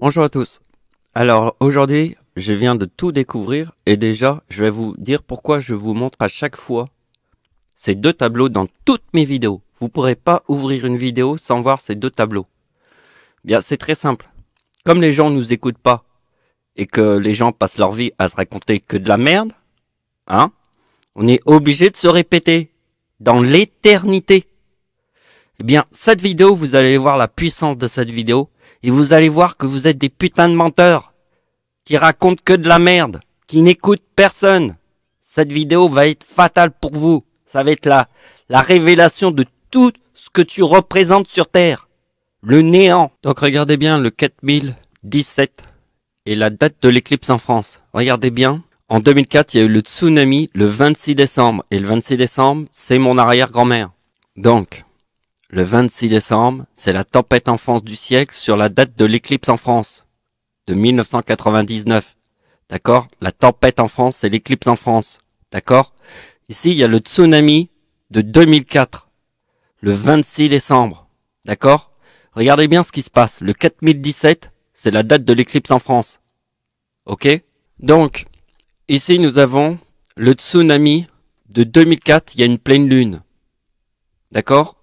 Bonjour à tous. Alors aujourd'hui, je viens de tout découvrir et déjà, je vais vous dire pourquoi je vous montre à chaque fois ces deux tableaux dans toutes mes vidéos. Vous ne pourrez pas ouvrir une vidéo sans voir ces deux tableaux. Bien, c'est très simple. Comme les gens nous écoutent pas et que les gens passent leur vie à se raconter que de la merde, on est obligé de se répéter dans l'éternité. Eh bien, cette vidéo, vous allez voir la puissance de cette vidéo. Et vous allez voir que vous êtes des putains de menteurs, qui racontent que de la merde, qui n'écoutent personne. Cette vidéo va être fatale pour vous. Ça va être la révélation de tout ce que tu représentes sur Terre. Le néant. Donc regardez bien le 4017 et la date de l'éclipse en France. Regardez bien. En 2004, il y a eu le tsunami le 26 décembre. Et le 26 décembre, c'est mon arrière-grand-mère. Donc, le 26 décembre, c'est la tempête en France du siècle sur la date de l'éclipse en France, de 1999. D'accord? La tempête en France, c'est l'éclipse en France. D'accord? Ici, il y a le tsunami de 2004, le 26 décembre. D'accord? Regardez bien ce qui se passe. Le 4017, c'est la date de l'éclipse en France. Ok? Donc, ici, nous avons le tsunami de 2004, il y a une pleine lune. D'accord?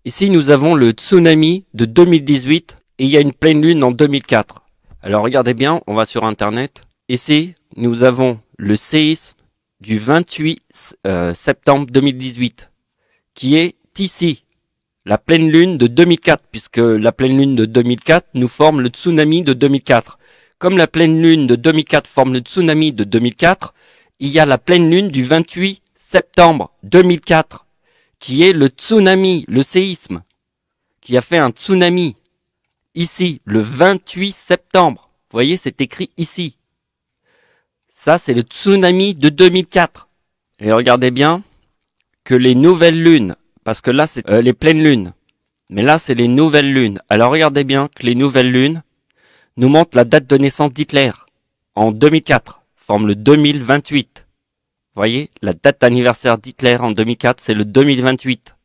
Ici, nous avons le tsunami de 2018 et il y a une pleine lune en 2004. Alors, regardez bien, on va sur Internet. Ici, nous avons le séisme du 28 septembre 2018 qui est ici, la pleine lune de 2004, puisque la pleine lune de 2004 nous forme le tsunami de 2004. Comme la pleine lune de 2004 forme le tsunami de 2004, il y a la pleine lune du 28 septembre 2004. Qui est le tsunami, le séisme, qui a fait un tsunami, ici, le 28 septembre. Vous voyez, c'est écrit ici. Ça, c'est le tsunami de 2004. Et regardez bien que les nouvelles lunes, parce que là, c'est les pleines lunes, mais là, c'est les nouvelles lunes. Alors, regardez bien que les nouvelles lunes nous montrent la date de naissance d'Hitler, en 2004, forme le 2028. Vous voyez, la date d'anniversaire d'Hitler en 2004, c'est le 2028.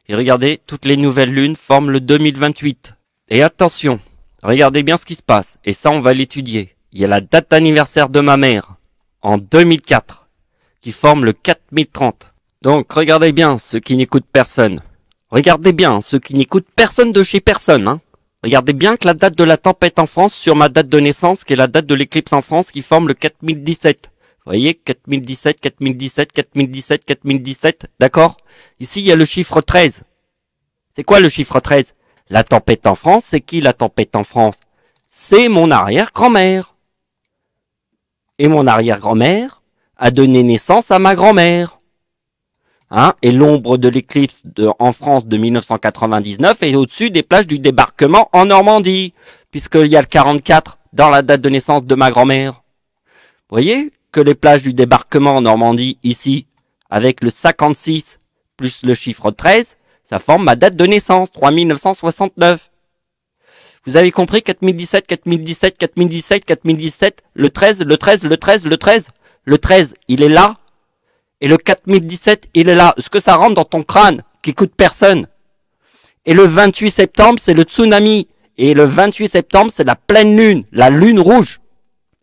Et regardez, toutes les nouvelles lunes forment le 2028. Et attention, regardez bien ce qui se passe. Et ça, on va l'étudier. Il y a la date d'anniversaire de ma mère, en 2004, qui forme le 4030. Donc, regardez bien ceux qui n'écoutent personne. Regardez bien ceux qui n'écoutent personne de chez personne. Regardez bien que la date de la tempête en France sur ma date de naissance, qui est la date de l'éclipse en France, qui forme le 4017. Vous voyez, 4017, 4017, 4017, 4017, d'accord? Ici, il y a le chiffre 13. C'est quoi le chiffre 13? La tempête en France, c'est qui la tempête en France? C'est mon arrière-grand-mère. Et mon arrière-grand-mère a donné naissance à ma grand-mère. Et l'ombre de l'éclipse en France de 1999 est au-dessus des plages du débarquement en Normandie, puisqu'il y a le 44 dans la date de naissance de ma grand-mère. Vous voyez que les plages du débarquement en Normandie, ici, avec le 56 plus le chiffre 13, ça forme ma date de naissance, 3969. Vous avez compris, 4017, 4017, 4017, 4017, le 13, le 13, le 13, le 13. Le 13, il est là, et le 4017, il est là. Est-ce que ça rentre dans ton crâne, qui coûte personne? Et le 28 septembre, c'est le tsunami. Et le 28 septembre, c'est la pleine lune, la lune rouge,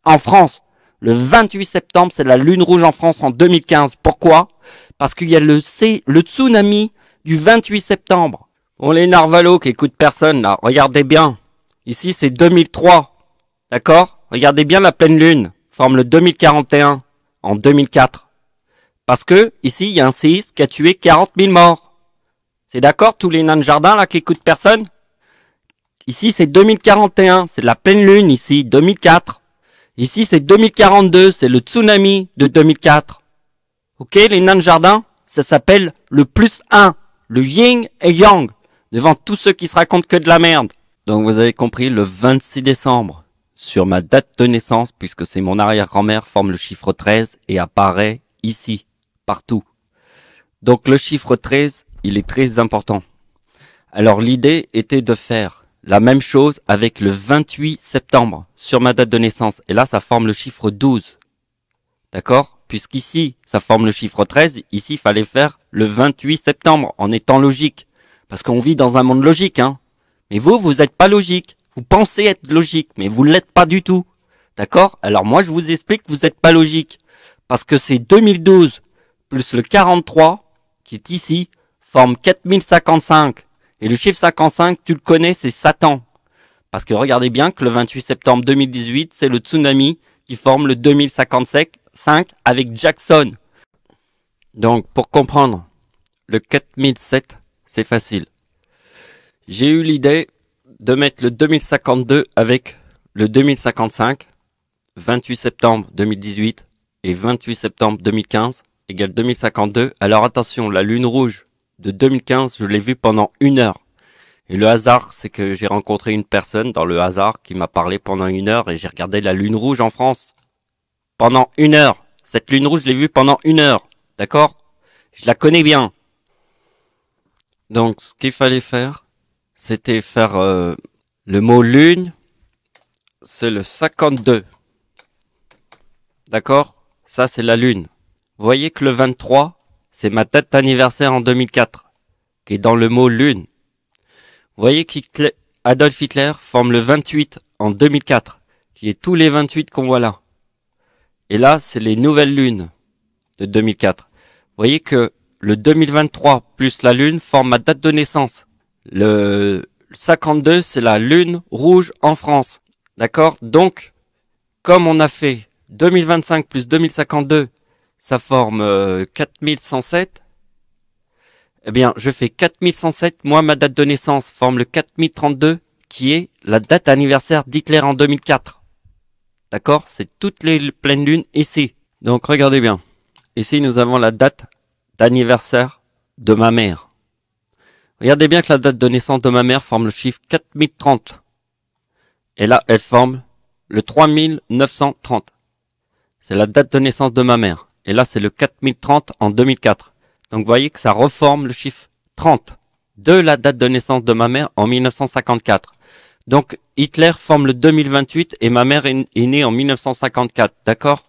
en France. Le 28 septembre, c'est la lune rouge en France en 2015. Pourquoi? Parce qu'il y a le tsunami du 28 septembre. Bon, les narvalos qui écoutent personne, là, regardez bien. Ici, c'est 2003. D'accord? Regardez bien la pleine lune. Forme le 2041 en 2004. Parce que, ici, il y a un séisme qui a tué 40 000 morts. C'est d'accord, tous les nains de jardin, là, qui écoutent personne? Ici, c'est 2041. C'est la pleine lune, ici, 2004. Ici, c'est 2042, c'est le tsunami de 2004. Ok, les nains de jardin, ça s'appelle le +1, le yin et yang, devant tous ceux qui se racontent que de la merde. Donc vous avez compris, le 26 décembre, sur ma date de naissance, puisque c'est mon arrière-grand-mère, forme le chiffre 13 et apparaît ici, partout. Donc le chiffre 13, il est très important. Alors l'idée était de faire la même chose avec le 28 septembre sur ma date de naissance. Et là, ça forme le chiffre 12. D'accord? Puisqu'ici, ça forme le chiffre 13. Ici, il fallait faire le 28 septembre en étant logique. Parce qu'on vit dans un monde logique, Mais vous n'êtes pas logique. Vous pensez être logique, mais vous ne l'êtes pas du tout. D'accord? Alors moi, je vous explique que vous n'êtes pas logique. Parce que c'est 2012 plus le 43, qui est ici, forme 4055. Et le chiffre 55, tu le connais, c'est Satan. Parce que regardez bien que le 28 septembre 2018, c'est le tsunami qui forme le 2055 avec Jackson. Donc, pour comprendre, le 4007, c'est facile. J'ai eu l'idée de mettre le 2052 avec le 2055, 28 septembre 2018 et 28 septembre 2015 égale 2052. Alors attention, la lune rouge de 2015, je l'ai vue pendant 1 heure. Et le hasard, c'est que j'ai rencontré une personne dans le hasard qui m'a parlé pendant 1 heure et j'ai regardé la lune rouge en France pendant 1 heure. Cette lune rouge, je l'ai vue pendant 1 heure. D'accord? Je la connais bien. Donc, ce qu'il fallait faire, c'était faire le mot lune, c'est le 52. D'accord? Ça, c'est la lune. Vous voyez que le 23, c'est ma date d'anniversaire en 2004, qui est dans le mot lune. Vous voyez qu'Adolf Hitler forme le 28 en 2004, qui est tous les 28 qu'on voit là. Et là, c'est les nouvelles lunes de 2004. Vous voyez que le 2023 plus la lune forme ma date de naissance. Le 52, c'est la lune rouge en France. D'accord? Donc, comme on a fait 2025 plus 2052, ça forme 4107. Eh bien, je fais 4107. Moi, ma date de naissance forme le 4032, qui est la date anniversaire d'Hitler en 2004. D'accord? C'est toutes les pleines lunes ici. Donc, regardez bien. Ici, nous avons la date d'anniversaire de ma mère. Regardez bien que la date de naissance de ma mère forme le chiffre 4030. Et là, elle forme le 3930. C'est la date de naissance de ma mère. Et là, c'est le 4030 en 2004. Donc, vous voyez que ça reforme le chiffre 30 de la date de naissance de ma mère en 1954. Donc, Hitler forme le 2028 et ma mère est née en 1954. D'accord?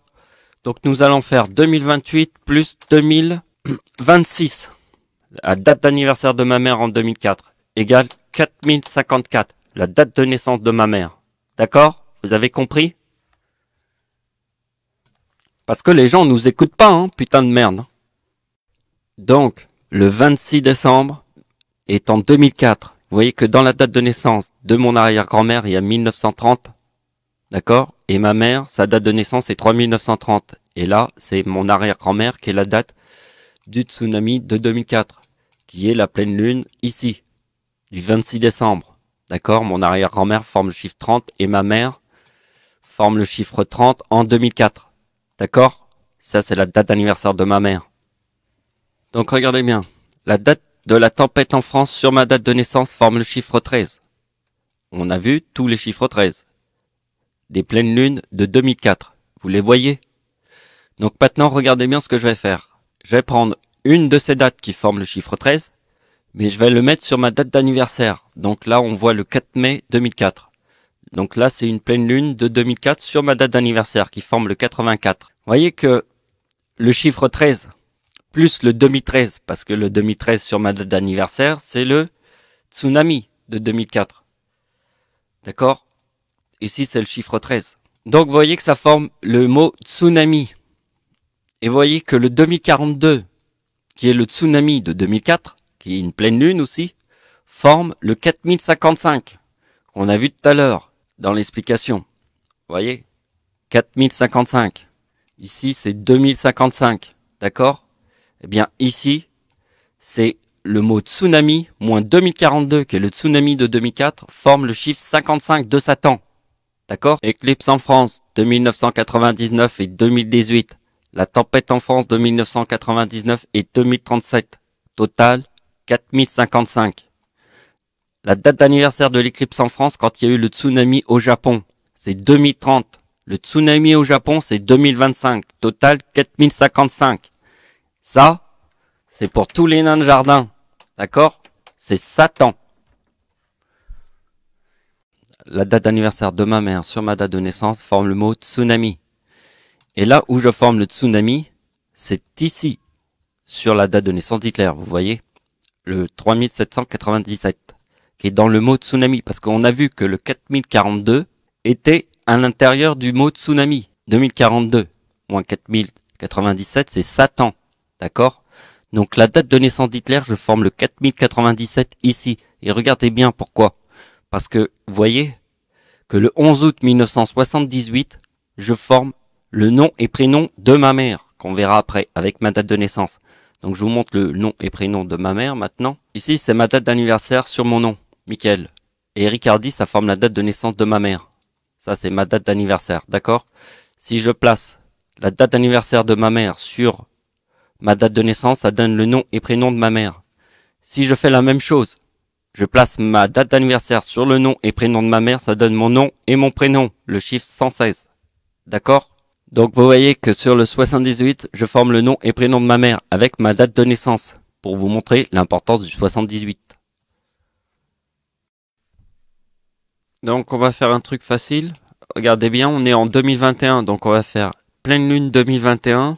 Donc, nous allons faire 2028 plus 2026. La date d'anniversaire de ma mère en 2004 égale 4054. La date de naissance de ma mère. D'accord? Vous avez compris? Parce que les gens nous écoutent pas, hein, putain de merde. Donc, le 26 décembre est en 2004. Vous voyez que dans la date de naissance de mon arrière-grand-mère, il y a 1930. D'accord? Et ma mère, sa date de naissance est 3930. Et là, c'est mon arrière-grand-mère qui est la date du tsunami de 2004. Qui est la pleine lune ici. Du 26 décembre. D'accord? Mon arrière-grand-mère forme le chiffre 30 et ma mère forme le chiffre 30 en 2004. D'accord? Ça, c'est la date d'anniversaire de ma mère. Donc, regardez bien. La date de la tempête en France sur ma date de naissance forme le chiffre 13. On a vu tous les chiffres 13. Des pleines lunes de 2004. Vous les voyez? Donc, maintenant, regardez bien ce que je vais faire. Je vais prendre une de ces dates qui forme le chiffre 13, mais je vais le mettre sur ma date d'anniversaire. Donc là, on voit le 4 mai 2004. Donc là, c'est une pleine lune de 2004 sur ma date d'anniversaire qui forme le 84. Vous voyez que le chiffre 13 plus le demi-13, parce que le demi-13 sur ma date d'anniversaire, c'est le tsunami de 2004. D'accord? Ici, c'est le chiffre 13. Donc, vous voyez que ça forme le mot tsunami. Et vous voyez que le 2042, qui est le tsunami de 2004, qui est une pleine lune aussi, forme le 4055, qu'on a vu tout à l'heure dans l'explication. Vous voyez? 4055. Ici, c'est 2055. D'accord? Eh bien, ici, c'est le mot tsunami moins 2042, qui est le tsunami de 2004, forme le chiffre 55 de Satan. D'accord? Éclipse en France de 1999 et 2018. La tempête en France de 1999 et 2037. Total, 4055. La date d'anniversaire de l'éclipse en France quand il y a eu le tsunami au Japon, c'est 2030. Le tsunami au Japon, c'est 2025. Total, 4055. Ça, c'est pour tous les nains de jardin. D'accord? C'est Satan. La date d'anniversaire de ma mère sur ma date de naissance forme le mot tsunami. Et là où je forme le tsunami, c'est ici, sur la date de naissance d'Hitler, vous voyez, le 3797. qui est dans le mot tsunami. Parce qu'on a vu que le 4042 était à l'intérieur du mot tsunami. 2042 moins 4097, c'est Satan. D'accord? Donc la date de naissance d'Hitler, je forme le 4097 ici. Et regardez bien pourquoi. Parce que, vous voyez, que le 11 août 1978, je forme le nom et prénom de ma mère, qu'on verra après, avec ma date de naissance. Donc je vous montre le nom et prénom de ma mère maintenant. Ici, c'est ma date d'anniversaire sur mon nom, Mickaël. Et Ricardi, ça forme la date de naissance de ma mère. Ça, c'est ma date d'anniversaire, d'accord? Si je place la date d'anniversaire de ma mère sur ma date de naissance, ça donne le nom et prénom de ma mère. Si je fais la même chose, je place ma date d'anniversaire sur le nom et prénom de ma mère, ça donne mon nom et mon prénom, le chiffre 116. D'accord? Donc vous voyez que sur le 78, je forme le nom et prénom de ma mère avec ma date de naissance pour vous montrer l'importance du 78. Donc on va faire un truc facile. Regardez bien, on est en 2021, donc on va faire pleine lune 2021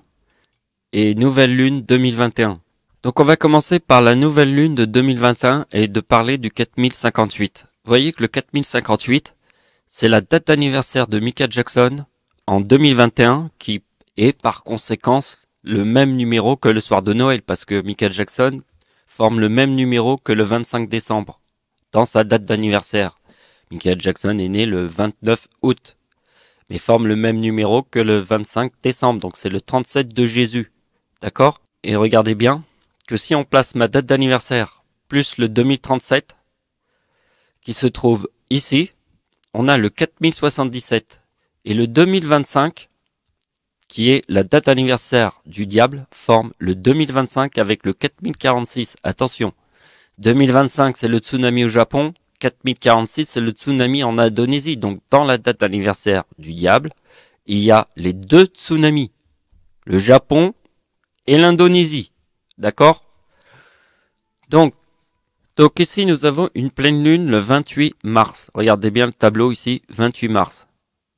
et nouvelle lune 2021. Donc on va commencer par la nouvelle lune de 2021 et de parler du 4058. Vous voyez que le 4058, c'est la date d'anniversaire de Michael Jackson en 2021 qui est par conséquence le même numéro que le soir de Noël parce que Michael Jackson forme le même numéro que le 25 décembre dans sa date d'anniversaire. Michael Jackson est né le 29 août mais forme le même numéro que le 25 décembre, donc c'est le 37 de Jésus. D'accord? Et regardez bien que si on place ma date d'anniversaire plus le 2037 qui se trouve ici, on a le 4077. Et le 2025, qui est la date anniversaire du diable, forme le 2025 avec le 4046. Attention, 2025 c'est le tsunami au Japon, 4046 c'est le tsunami en Indonésie. Donc dans la date anniversaire du diable, il y a les deux tsunamis, le Japon et l'Indonésie. D'accord? Donc ici nous avons une pleine lune le 28 mars. Regardez bien le tableau ici, 28 mars.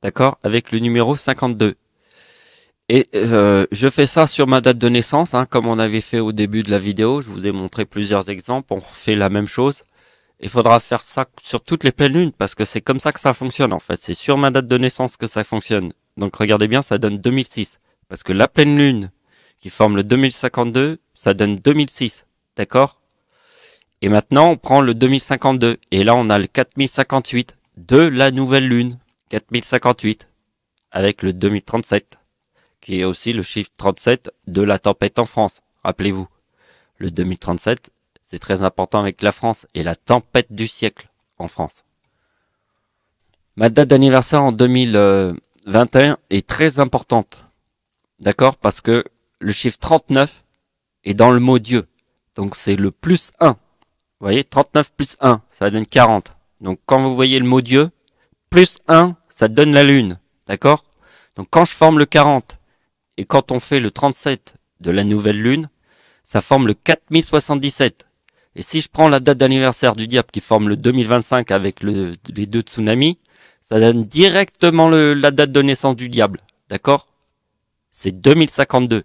D'accord? Avec le numéro 52. Et je fais ça sur ma date de naissance, hein, comme on avait fait au début de la vidéo. Je vous ai montré plusieurs exemples. On fait la même chose. Il faudra faire ça sur toutes les pleines lunes parce que c'est comme ça que ça fonctionne en fait. C'est sur ma date de naissance que ça fonctionne. Donc regardez bien, ça donne 2006. Parce que la pleine lune qui forme le 2052, ça donne 2006. D'accord? Et maintenant, on prend le 2052. Et là, on a le 4058 de la nouvelle lune. 4058 avec le 2037 qui est aussi le chiffre 37 de la tempête en France. Rappelez-vous, le 2037 c'est très important avec la France et la tempête du siècle en France. Ma date d'anniversaire en 2021 est très importante. D'accord? Parce que le chiffre 39 est dans le mot Dieu. Donc c'est le plus 1. Vous voyez, 39 plus 1, ça donne 40. Donc quand vous voyez le mot Dieu, plus 1, ça donne la lune, d'accord? Donc quand je forme le 40 et quand on fait le 37 de la nouvelle lune, ça forme le 4077. Et si je prends la date d'anniversaire du diable qui forme le 2025 avec les deux tsunamis, ça donne directement la date de naissance du diable, d'accord? C'est 2052.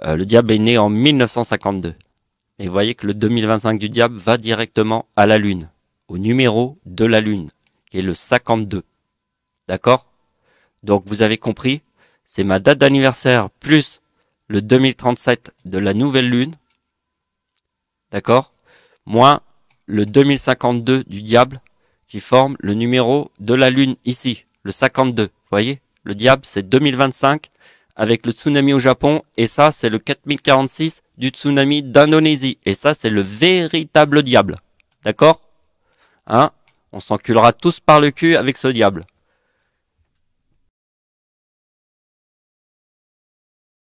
Le diable est né en 1952. Et vous voyez que le 2025 du diable va directement à la lune, au numéro de la lune, qui est le 52. D'accord? Donc vous avez compris, c'est ma date d'anniversaire plus le 2037 de la nouvelle lune. D'accord? Moins le 2052 du diable qui forme le numéro de la lune ici, le 52. Vous voyez? Le diable c'est 2025 avec le tsunami au Japon et ça c'est le 4046 du tsunami d'Indonésie. Et ça c'est le véritable diable. D'accord? Hein? On s'enculera tous par le cul avec ce diable.